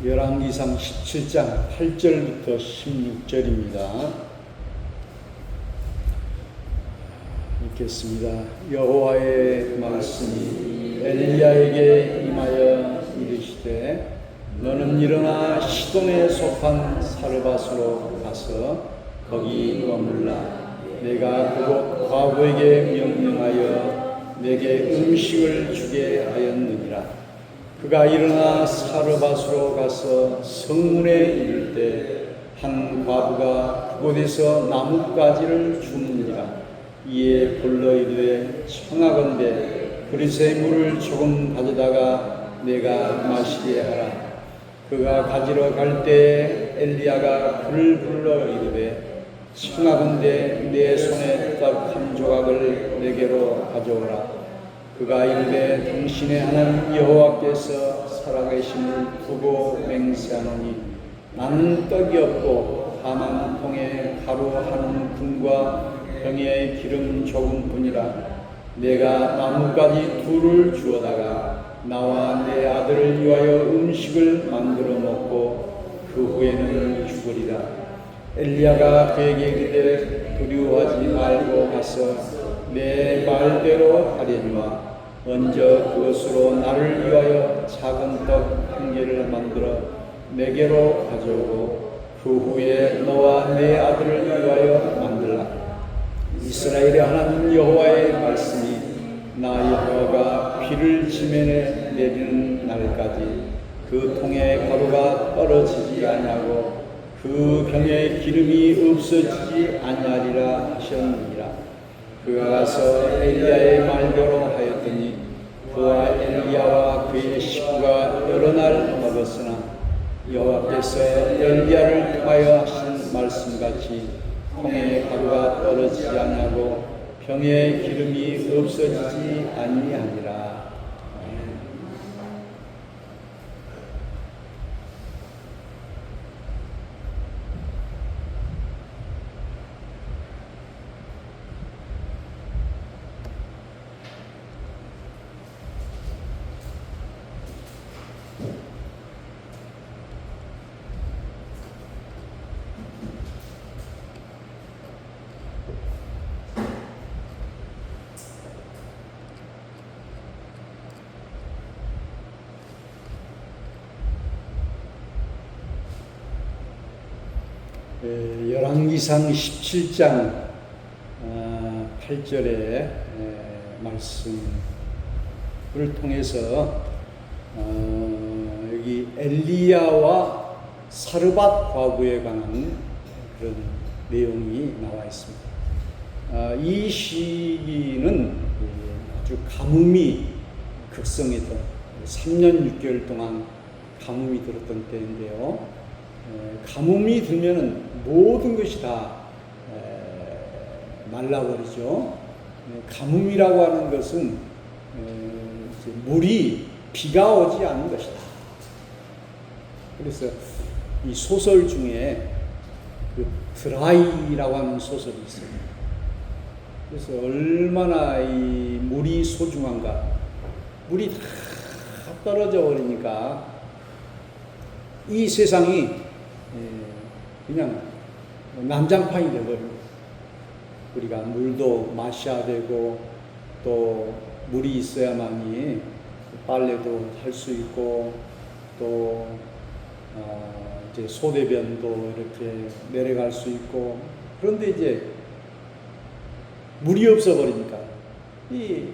열왕기상 17장 8절부터 16절입니다. 읽겠습니다. 여호와의 말씀이 엘리야에게 임하여 이르시되 너는 일어나 시돈에 속한 사르밧으로 가서 거기 머물라. 내가 그곳 과부에게 명령하여 내게 음식을 주게 하였느니라. 그가 일어나 사르밧으로 가서 성문에 이를 때 한 과부가 그곳에서 나뭇가지를 줍느니라. 이에 불러 이르되 청하건대 그릇에 물을 조금 가져다가 내가 마시게 하라. 그가 가지러 갈 때 엘리야가 그를 불러 이르되 청하건대 내 손에 떡 한 조각을 내게로 가져오라. 그가 이르되 당신의 하나님 여호와께서 살아계심을 두고 맹세하노니 나는 떡이 없고 다만 통에 가루 한 움큼과 병에 기름 조금뿐이라. 내가 나뭇가지 둘을 주어다가 나와 내 아들을 위하여 음식을 만들어 먹고 그 후에는 죽으리라. 엘리야가 그에게 이르되 두려워하지 말고 가서 내 말대로 하려니와 먼저 그것으로 나를 위하여 작은 떡 한 개를 만들어 내게로 가져오고 그 후에 너와 내 아들을 위하여 만들라. 이스라엘의 하나님 여호와의 말씀이 나 여호와가 비를 지면에 내리는 날까지 그 통에 가루가 떨어지지 아니하고 그 병에 기름이 없어지지 아니하리라 하셨느니라. 그가 가서 엘리야의 말대로 하였더니 그와 엘리야와 그의 식구가 여러 날 먹었으나 여호와께서 엘리야를 통하여 하신 말씀같이 통에 가루가 떨어지지 아니하고 병에 기름이 없어지지 아니하니라. 열왕기상 17장 8절의 말씀을 통해서 여기 엘리야와 사르밧 과부에 관한 그런 내용이 나와 있습니다. 이 시기는 아주 가뭄이 극성했던 3년 6개월 동안 가뭄이 들었던 때인데요. 가뭄이 들면은 모든 것이 다 말라버리죠. 가뭄이라고 하는 것은 물이 비가 오지 않는 것이다. 그래서 이 소설 중에 그 드라이라고 하는 소설이 있어요. 그래서 얼마나 이 물이 소중한가. 물이 다 떨어져 버리니까 이 세상이 그냥 난장판이 되어버리고 우리가 물도 마셔야 되고 또 물이 있어야만이 빨래도 할 수 있고 또 이제 소대변도 이렇게 내려갈 수 있고 그런데 이제 물이 없어버리니까 이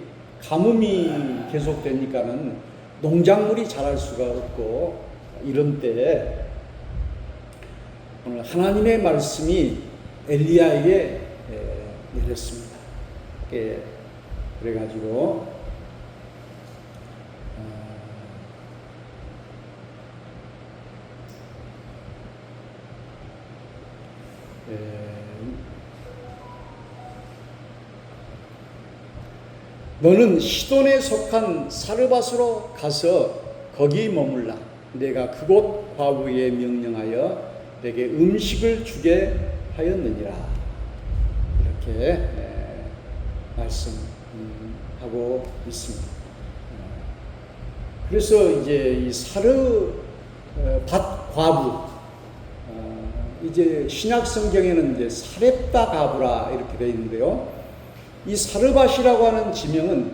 가뭄이 계속되니까는 농작물이 자랄 수가 없고 이런 때 오늘 하나님의 말씀이 엘리야에게 내렸습니다. 그래가지고 너는 시돈에 속한 사르밧으로 가서 거기 머물라. 내가 그곳 과부에 명령하여 내게 음식을 주게 하였느니라. 이렇게 말씀하고 있습니다. 그래서 이제 이 밭 과부. 이제 신약 성경에는 이제 사렙다 가부라 이렇게 되어 있는데요. 이 사르밧이라고 하는 지명은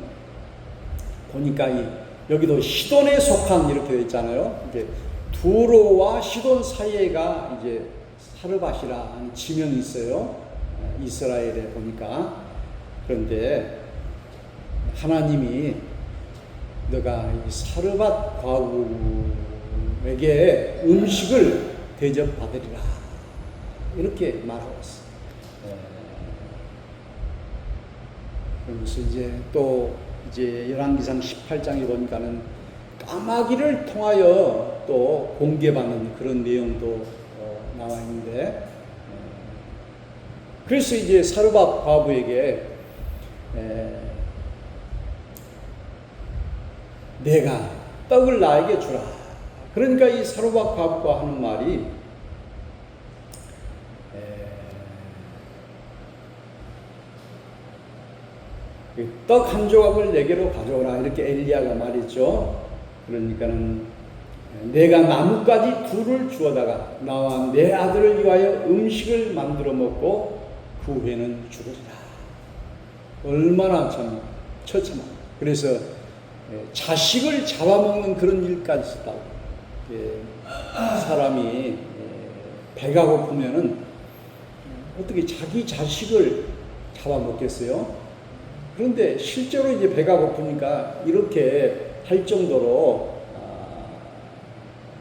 보니까 여기도 시돈에 속한 이렇게 되어 있잖아요. 이제 두로와 시돈 사이에가 이제 사르밧이라는 지명이 있어요. 이스라엘에 보니까. 그런데 하나님이 너가 이 사르밧 과부에게 음식을 대접받으리라 이렇게 말하고 있어요. 그러면서 이제 또 이제 열왕기상 18장에 보니까는 까마귀를 통하여 또 공개받는 그런 내용도 나와 있는데, 그래서 이제 사르밧 과부에게 내가 떡을 나에게 주라. 그러니까 이 사르밧 과부가 하는 말이 떡 한 조각을 내게로 가져오라 이렇게 엘리야가 말했죠. 그러니까는 내가 나뭇가지 둘을 주어다가 나와 내 아들을 위하여 음식을 만들어 먹고 그 후에는 죽으리라. 얼마나 참 처참한. 그래서 자식을 잡아먹는 그런 일까지 있었다고. 사람이 배가 고프면은 어떻게 자기 자식을 잡아먹겠어요? 그런데 실제로 이제 배가 고프니까 이렇게 할 정도로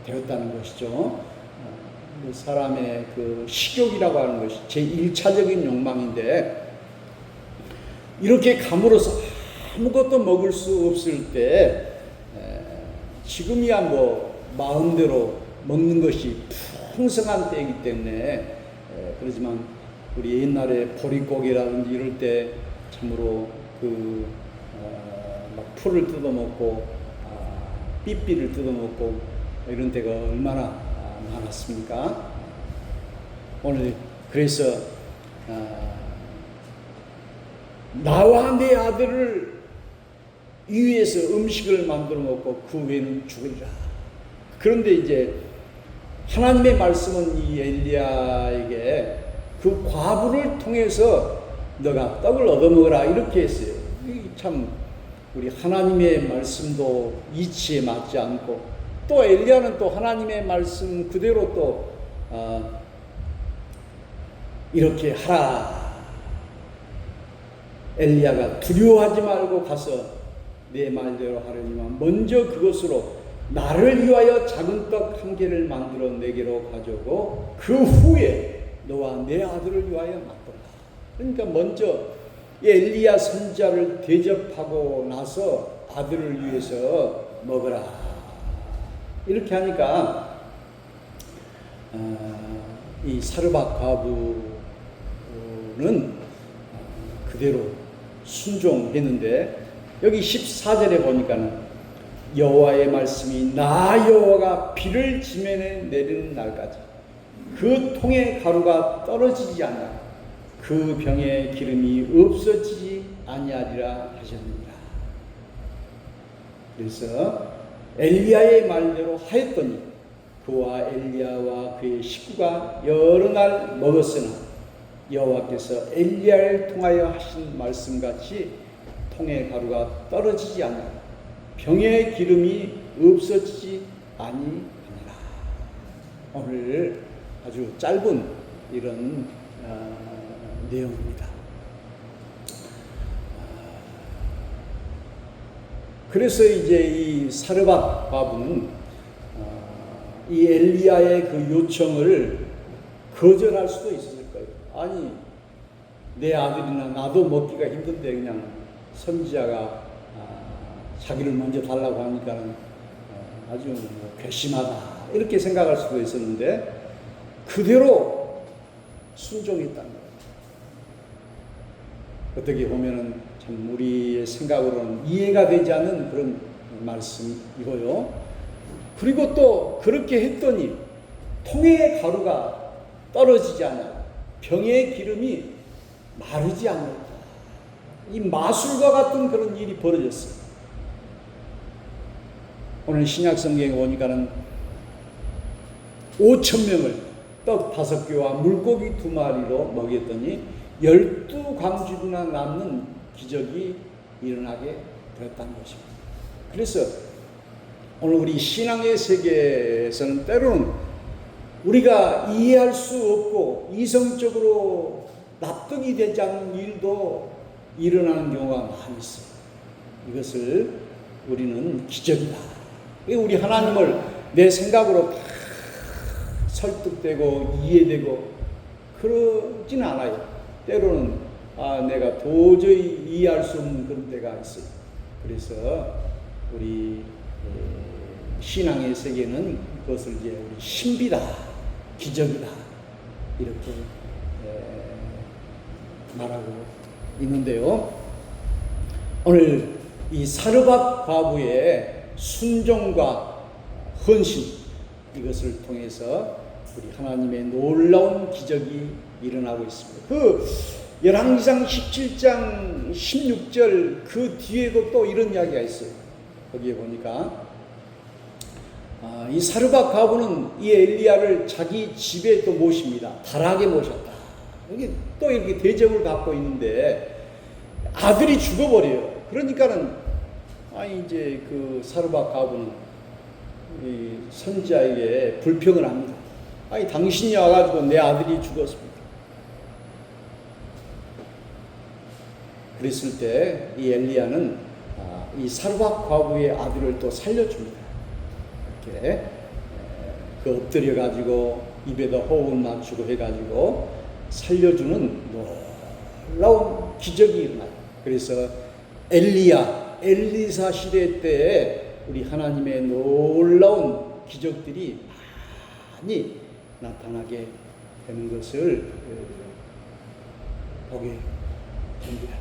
되었다는 것이죠. 사람의 그 식욕이라고 하는 것이 제1차적인 욕망인데, 이렇게 감으로써 아무것도 먹을 수 없을 때 지금이야 뭐 마음대로 먹는 것이 풍성한 때이기 때문에 그렇지만 우리 옛날에 보릿고기라든지 이럴 때 참으로 막 풀을 뜯어먹고 삐삐를 뜯어먹고 이런 때가 얼마나 많았습니까? 오늘 그래서 나와 내 아들을 위해서 음식을 만들어 먹고 그 후에는 죽으리라. 그런데 이제 하나님의 말씀은 이 엘리야에게 그 과부를 통해서 너가 떡을 얻어먹으라 이렇게 했어요. 참 우리 하나님의 말씀도 이치에 맞지 않고, 또 엘리야는 또 하나님의 말씀 그대로 또 이렇게 하라. 엘리야가 두려워하지 말고 가서 내 말대로 하려니만 먼저 그것으로 나를 위하여 작은 떡 한 개를 만들어 내게로 가져오고 그 후에 너와 내 아들을 위하여 맛보라. 그러니까 먼저 엘리야 선지자를 대접하고 나서 아들을 위해서 먹으라. 이렇게 하니까 이 사르밧 과부는 그대로 순종했는데, 여기 14절에 보니까는 여호와의 말씀이 나 여호와가 비를 지면에 내리는 날까지 그 통의 가루가 떨어지지 않아 그 병에 기름이 없어지지 아니하리라 하셨느니라. 그래서 엘리야의 말대로 하였더니 그와 엘리야와 그의 식구가 여러 날 먹었으나 여호와께서 엘리야를 통하여 하신 말씀같이 통의 가루가 떨어지지 않아 병의 기름이 없어지지 아니하니라. 오늘 아주 짧은 이런 내용입니다. 그래서 이제 이 사르밧 과부는 이 엘리야의 그 요청을 거절할 수도 있었을 거예요. 아니, 내 아들이나 나도 먹기가 힘든데 그냥 선지자가 자기를 먼저 달라고 하니까는 아주 괘씸하다 이렇게 생각할 수도 있었는데 그대로 순종했다는 거예요. 어떻게 보면은 참 우리의 생각으로는 이해가 되지 않는 그런 말씀이고요. 그리고 또 그렇게 했더니 통의 가루가 떨어지지 않아 병의 기름이 마르지 않는다. 이 마술과 같은 그런 일이 벌어졌어요. 오늘 신약 성경에 보니까는 5,000명을 떡 5개와 물고기 2마리로 먹였더니 12광주나 남는 기적이 일어나게 되었다는 것입니다. 그래서 오늘 우리 신앙의 세계에서는 때로는 우리가 이해할 수 없고 이성적으로 납득이 되지 않는 일도 일어나는 경우가 많이 있어요. 이것을 우리는 기적이다. 우리 하나님을 내 생각으로 다 설득되고 이해되고 그러지는 않아요. 때로는 내가 도저히 이해할 수 없는 그런 때가 있어요. 그래서 우리 신앙의 세계는 그것을 이제 우리 신비다, 기적이다 이렇게 말하고 있는데요. 오늘 이 사르밧 과부의 순종과 헌신 이것을 통해서 우리 하나님의 놀라운 기적이 일어나고 있습니다. 그 열왕기상 17장 16절 그 뒤에도 또 이런 이야기가 있어요. 거기에 보니까 이 사르밧 과부는 이 엘리야를 자기 집에 또 모십니다. 다락에 모셨다. 여기 또 이렇게 대접을 받고 있는데 아들이 죽어버려요. 그러니까는 이제 그 사르밧 과부는 이 선지자에게 불평을 합니다. 당신이 와가지고 내 아들이 죽었습니다. 그랬을 때 이 엘리야는 이 사르밧 과부의 아들을 또 살려줍니다. 이렇게 그 엎드려 가지고 입에다 호흡을 맞추고 해가지고 살려주는 놀라운 기적이 일어나요. 그래서 엘리사 시대 때에 우리 하나님의 놀라운 기적들이 많이 나타나게 되는 것을 보게 됩니다.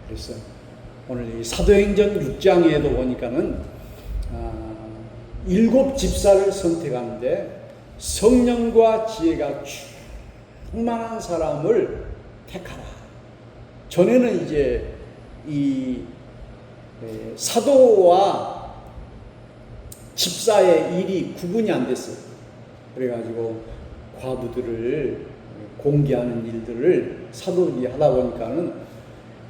그래서 오늘 이 사도행전 6장에도 보니까는 7 집사를 선택하는데 성령과 지혜가 충만한 사람을 택하라. 전에는 이제 이 사도와 집사의 일이 구분이 안 됐어요. 그래가지고 과부들을 공개하는 일들을 사도들이 하다 보니까는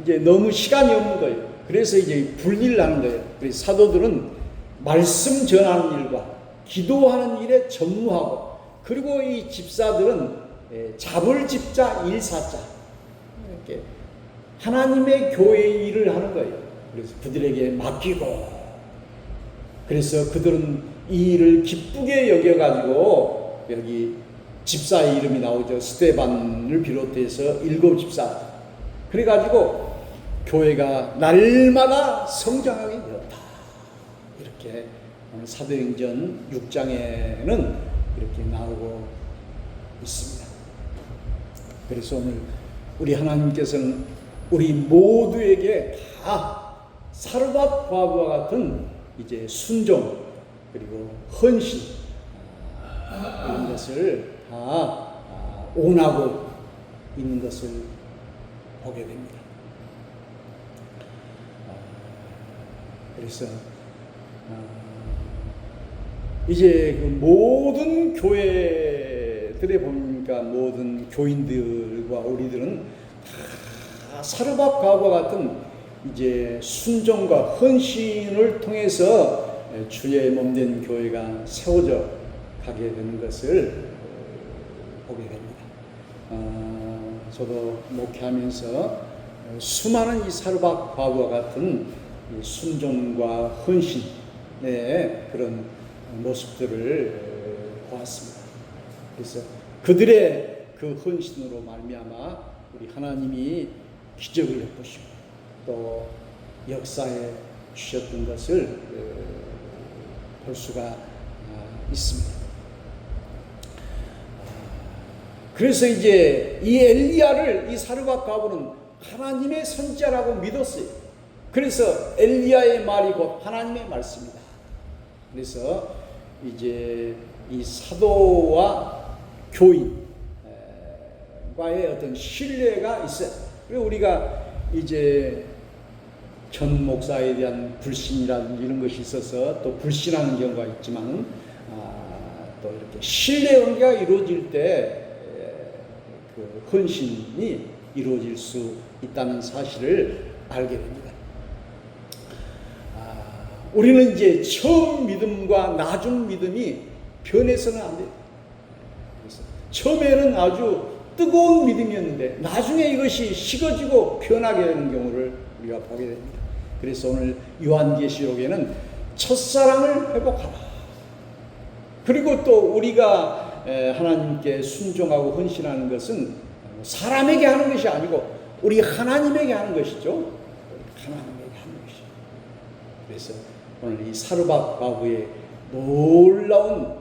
이제 너무 시간이 없는 거예요. 그래서 이제 분리를 하는 거예요. 그래서 사도들은 말씀 전하는 일과 기도하는 일에 전무하고, 그리고 이 집사들은 잡을 집자 일사자 이렇게 하나님의 교회의 일을 하는 거예요. 그래서 그들에게 맡기고, 그래서 그들은 이 일을 기쁘게 여겨가지고 여기 집사의 이름이 나오죠. 스데반을 비롯해서 7 집사. 그래가지고 교회가 날마다 성장하게 되었다. 이렇게 오늘 사도행전 6장에는 이렇게 나오고 있습니다. 그래서 오늘 우리 하나님께서는 우리 모두에게 다 사르밧 과부와 같은 이제 순종 그리고 헌신 이런 것을 다 원하고 있는 것을 보게 됩니다. 그래서 이제 그 모든 교회들에 보니까 모든 교인들과 우리들은 다 사르밧 과부와 같은 이제 순종과 헌신을 통해서 주의 몸된 교회가 세워져 가게 되는 것을 보게 됩니다. 저도 목회하면서 수많은 이 사르밧 과부와 같은 이 순종과 헌신의 그런 모습들을 보았습니다. 그래서 그들의 그 헌신으로 말미암아 우리 하나님이 기적을 베푸시고 또 역사에 주셨던 것을 볼 수가 있습니다. 그래서 이제 이 엘리야를 이 사르밧 과부는 하나님의 선지자라고 믿었어요. 그래서 엘리야의 말이 곧 하나님의 말씀이다. 그래서 이제 이 사도와 교인과의 어떤 신뢰가 있어요. 그리고 우리가 이제 전 목사에 대한 불신이라든지 이런 것이 있어서 또 불신하는 경우가 있지만 또 이렇게 신뢰 관계가 이루어질 때 그 헌신이 이루어질 수 있다는 사실을 알게 됩니다. 우리는 이제 처음 믿음과 나중 믿음이 변해서는 안 돼요. 그래서 처음에는 아주 뜨거운 믿음이었는데 나중에 이것이 식어지고 변하게 되는 경우를 우리가 보게 됩니다. 그래서 오늘 요한계시록에는 첫사랑을 회복하라. 그리고 또 우리가 하나님께 순종하고 헌신하는 것은 사람에게 하는 것이 아니고 우리 하나님에게 하는 것이죠. 하나님에게 하는 것이죠. 그래서 오늘 이 사르밧 과부의 놀라운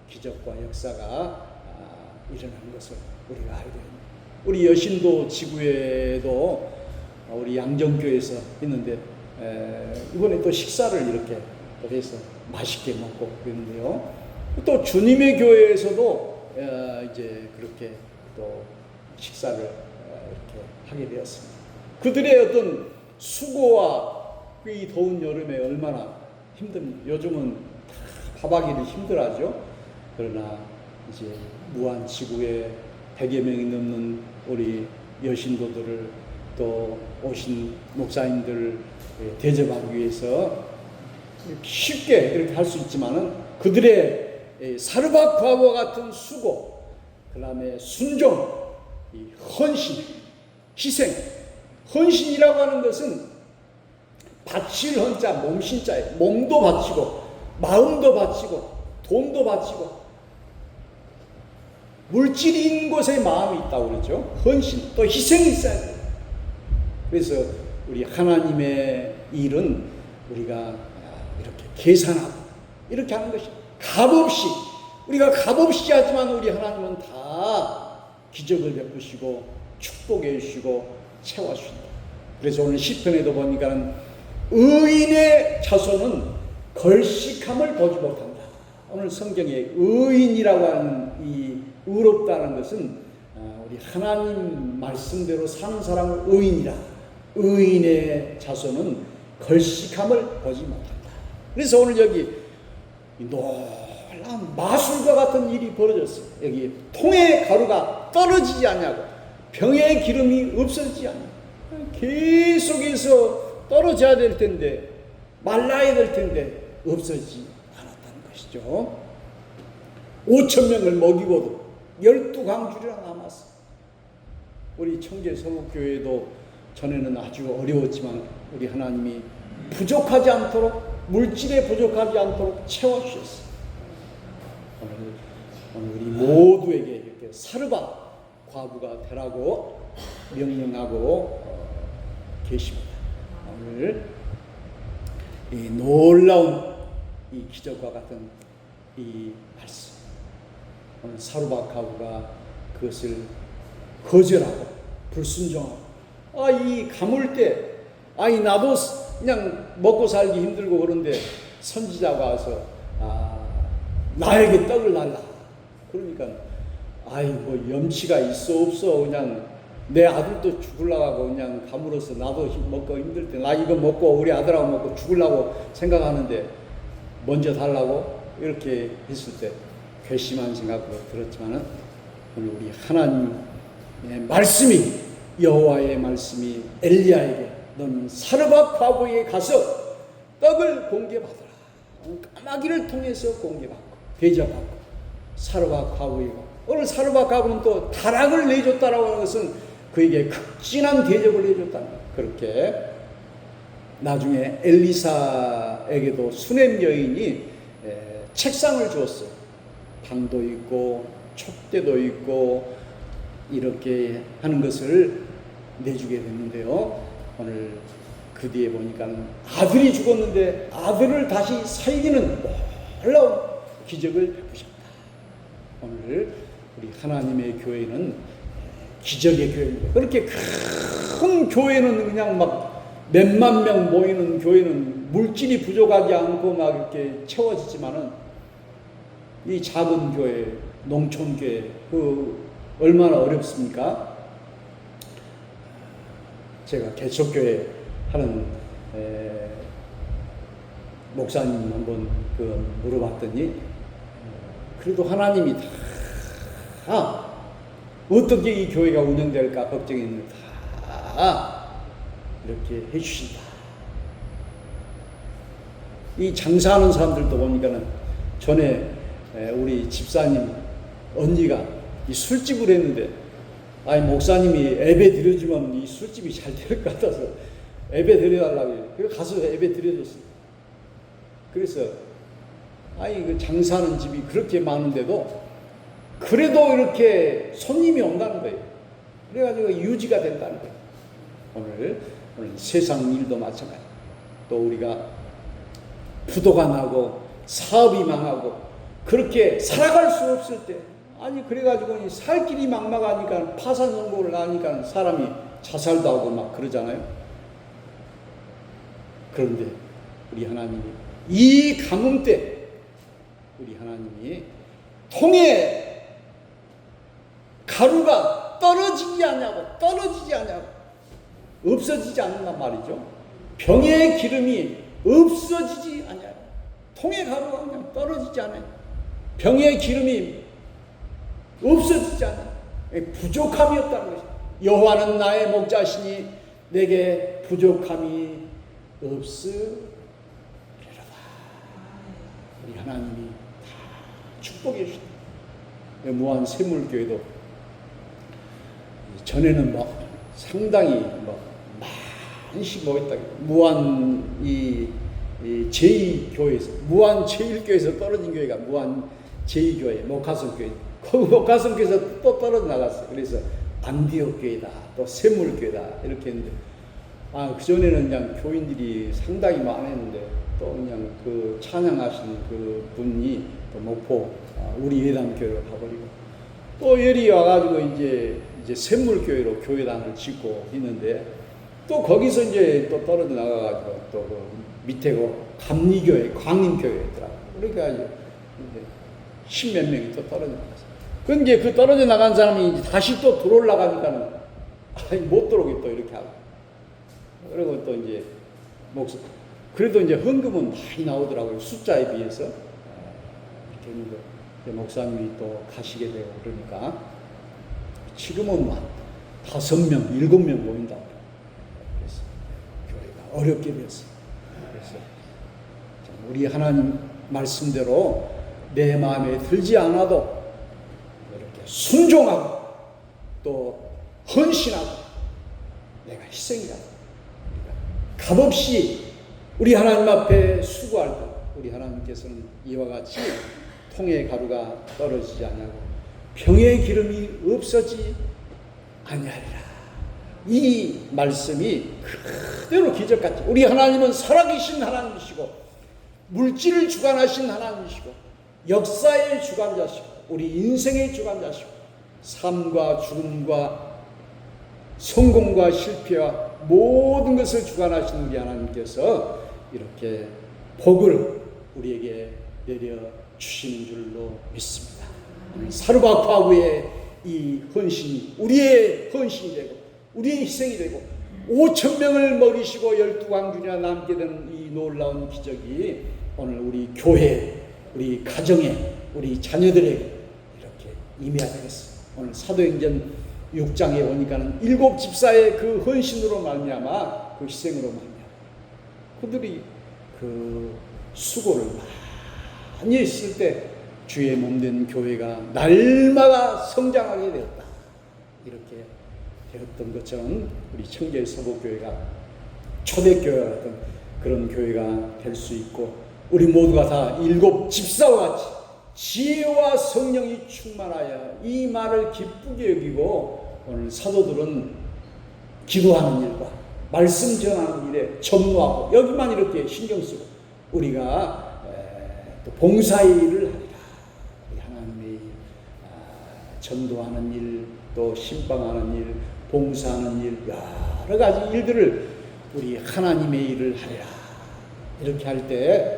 기적과 역사가 일어나는 것을 우리가 알게 됩니다. 우리 여신도 지구에도 우리 양정교회에서 있는데 이번에 또 식사를 이렇게 해서 맛있게 먹고 그랬는데요. 또 주님의 교회에서도 이제 그렇게 또 식사를 이렇게 하게 되었습니다. 그들의 어떤 수고와 이 더운 여름에 얼마나 힘듭니까? 요즘은 밥하기는 힘들하죠. 그러나 이제 무한 지구에 100여 명이 넘는 우리 여신도들을 또 오신 목사님들을 대접하기 위해서 쉽게 이렇게 할 수 있지만은 그들의 사르밧 과부와 같은 수고, 그 다음에 순종, 이 헌신, 희생. 헌신이라고 하는 것은 바칠 헌자, 몸신자예요. 몸도 바치고, 마음도 바치고, 돈도 바치고, 물질이 있는 곳에 마음이 있다고 그러죠. 헌신, 또 희생이 있어야 돼요. 그래서 우리 하나님의 일은 우리가 이렇게 계산하고 이렇게 하는 것이에요. 값없이, 우리가 값없이 하지만 우리 하나님은 다 기적을 베푸시고 축복해 주시고 채워주신다. 그래서 오늘 시편에도 보니까 의인의 자손은 걸식함을 보지 못한다. 오늘 성경에 의인이라고 하는 이 의롭다는 것은 우리 하나님 말씀대로 사는 사람을 의인이라. 의인의 자손은 걸식함을 보지 못한다. 그래서 오늘 여기 놀라운 마술과 같은 일이 벌어졌어요. 여기 통의 가루가 떨어지지 않냐고, 병의 기름이 없어지지 않냐고, 계속해서 떨어져야 될 텐데, 말라야 될 텐데 없어지지 않았다는 것이죠. 5,000명을 먹이고도 12광주리나 남았어. 우리 청계 서북교회도 전에는 아주 어려웠지만 우리 하나님이 부족하지 않도록, 물질에 부족하지 않도록 채워주셨어요. 오늘 우리 모두에게 이렇게 사르밧 과부가 되라고 명령하고 계십니다. 오늘 이 놀라운 이 기적과 같은 이 말씀, 오늘 사르밧 과부가 그것을 거절하고 불순종하고, 이 가물 때, 나도 그냥 먹고 살기 힘들고 그런데 선지자가 와서 나에게 떡을 달라. 그러니까 뭐 염치가 있어 없어 그냥 내 아들도 죽으려고 하고 그냥 가물어서 나도 먹고 힘들 때 나 이거 먹고 우리 아들하고 먹고 죽으려고 생각하는데 먼저 달라고 이렇게 했을 때 괘씸한 생각으로 들었지만은 오늘 우리 하나님의 말씀이, 여호와의 말씀이 엘리야에게 너는 사르밧 과부에게 가서 떡을 공개받으라. 까마귀를 통해서 공개받고 대접받고 사르밧 과부에게, 오늘 사르밧 과부는 또 다락을 내줬다라고 하는 것은 그에게 극진한 대접을 해줬다는 거예요. 그렇게 나중에 엘리사에게도 수넴 여인이 책상을 주었어요. 방도 있고 촛대도 있고 이렇게 하는 것을 내주게 됐는데요. 오늘 그 뒤에 보니까 아들이 죽었는데 아들을 다시 살리는 놀라운 기적을 베푸셨다. 오늘 우리 하나님의 교회는 기적의 교회입니다. 그렇게 큰 교회는 그냥 막 몇만 명 모이는 교회는 물질이 부족하지 않고 막 이렇게 채워지지만은 이 작은 교회, 농촌 교회, 얼마나 어렵습니까? 제가 개척교회 하는 목사님 한번 물어봤더니 그래도 하나님이 다 어떻게 이 교회가 운영될까 걱정했는데 다 이렇게 해주신다. 이 장사하는 사람들도 보니까는 전에 우리 집사님 언니가 이 술집을 했는데 아니 목사님이 예배 드려주면 이 술집이 잘 될 것 같아서 예배 드려달라고 해요. 그래서 가서 예배 드려줬어요. 그래서 아니 그 장사하는 집이 그렇게 많은데도 그래도 이렇게 손님이 온다는 거예요. 그래가지고 유지가 된다는 거예요. 오늘 세상 일도 마찬가지. 또 우리가 부도가 나고 사업이 망하고 그렇게 살아갈 수 없을 때 아니 그래가지고 살 길이 막막하니까 파산 선고를 하니까 사람이 자살도 하고 막 그러잖아요. 그런데 우리 하나님이 이 가뭄 때 우리 하나님이 통에 가루가 떨어지지 않냐고 없어지지 않는단 말이죠. 병의 기름이 없어지지 않냐고. 통에 가루가 그냥 떨어지지 않아요. 병의 기름이 없어지지 않아요. 부족함이 없다는 것이죠. 여호와는 나의 목자시니 내게 부족함이 없으리로다. 우리 하나님이 다 축복해 주신다. 무한 샘물교회도 전에는 상당히 많이 모였다. 무한 제2교회에서 무한 제1교회에서 떨어진 교회가 무한 제2교회 목화성교회. 거기 목화성교회에서 또 떨어져 나갔어요. 그래서 안디옥 교회다, 또 샘물교회다 이렇게 했는데 그 전에는 그냥 교인들이 상당히 많았는데 또 그냥 그 찬양하시는 그 분이 또 목포 우리 예담교회로 가버리고 또 열이 와가지고 이제 샘물교회로 교회당을 짓고 있는데 또 거기서 이제 또 떨어져 나가가지고 또 그 밑에 그 감리교회, 광림교회더라고. 그러니까 이제 십몇 명이 또 떨어져 나갔어요. 근데 그 떨어져 나간 사람이 이제 다시 또 들어올라가니까는 못 들어오게 또 이렇게 하고. 그리고 또 이제 그래도 이제 헌금은 많이 나오더라고요. 숫자에 비해서. 이렇게 했는데 목사님이 또 가시게 되고 그러니까 지금은 5명, 7명 모인다고. 그래서 교회가 어렵게 됐어요. 그래서 우리 하나님 말씀대로 내 마음에 들지 않아도 이렇게 순종하고 또 헌신하고 내가 희생이라고 값없이 우리 하나님 앞에 수고할 때 우리 하나님께서는 이와 같이 통의 가루가 떨어지지 않냐고 병의 기름이 없어지지 아니하리라. 이 말씀이 그대로 기적같이 우리 하나님은 살아계신 하나님이시고 물질을 주관하신 하나님이시고 역사의 주관자시고 우리 인생의 주관자시고 삶과 죽음과 성공과 실패와 모든 것을 주관하신 우리 하나님께서 이렇게 복을 우리에게 내려주시는 줄로 믿습니다. 사르밧과부의 이 헌신이 우리의 헌신이 되고 우리의 희생이 되고 5,000명을 먹이시고 12광주나 남게 되는 이 놀라운 기적이 오늘 우리 교회, 우리 가정에, 우리 자녀들에게 이렇게 임해야 되겠습니다. 오늘 사도행전 6장에 보니까는 7 집사의 그 헌신으로 말미암아 그 희생으로 말미암아 그들이 그 수고를 많이 했을 때 주의 몸된 교회가 날마다 성장하게 되었다. 이렇게 되었던 것처럼 우리 청계 서복교회가 초대교회 같은 그런 교회가 될 수 있고 우리 모두가 다 7 집사와 같이 지혜와 성령이 충만하여 이 말을 기쁘게 여기고 오늘 사도들은 기도하는 일과 말씀 전하는 일에 전무하고 여기만 이렇게 신경 쓰고 우리가 또 봉사의 일을 하리라. 하나님의 일, 전도하는 일, 또 신방하는 일, 봉사하는 일, 여러 가지 일들을 우리 하나님의 일을 하리라. 이렇게 할 때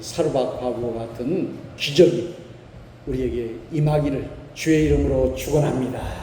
사르밧과부와 같은 기적이 우리에게 임하기를 주의 이름으로 축원합니다.